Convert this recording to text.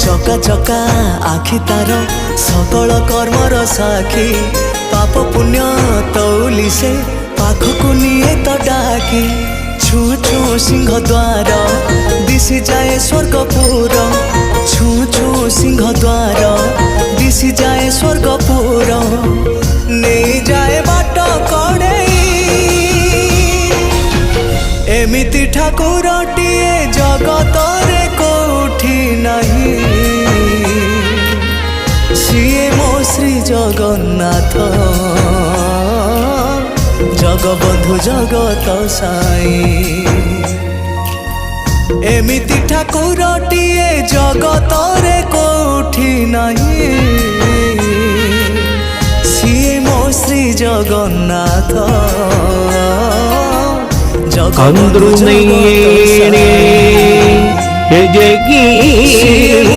चका चका आखि तार सकल कर्मर साखी पाप पुण्य तौली से पाखकु निये तो डाकी छू छू सिंह द्वार दिशि जाए स्वर्गपुर छू छू सिंह द्वार दिशि जाए स्वर्गपुर नहीं जाए बाट कड़े एमिति ठाकुरटिए जगत रे कोठी नहीं सीए मो श्री जगन्नाथ जगबंधु जगत साई एमिति ठाकुरटिए जगत रे कोठी नहीं सीए मो श्री जगन्नाथ जगबंधु जगत साई।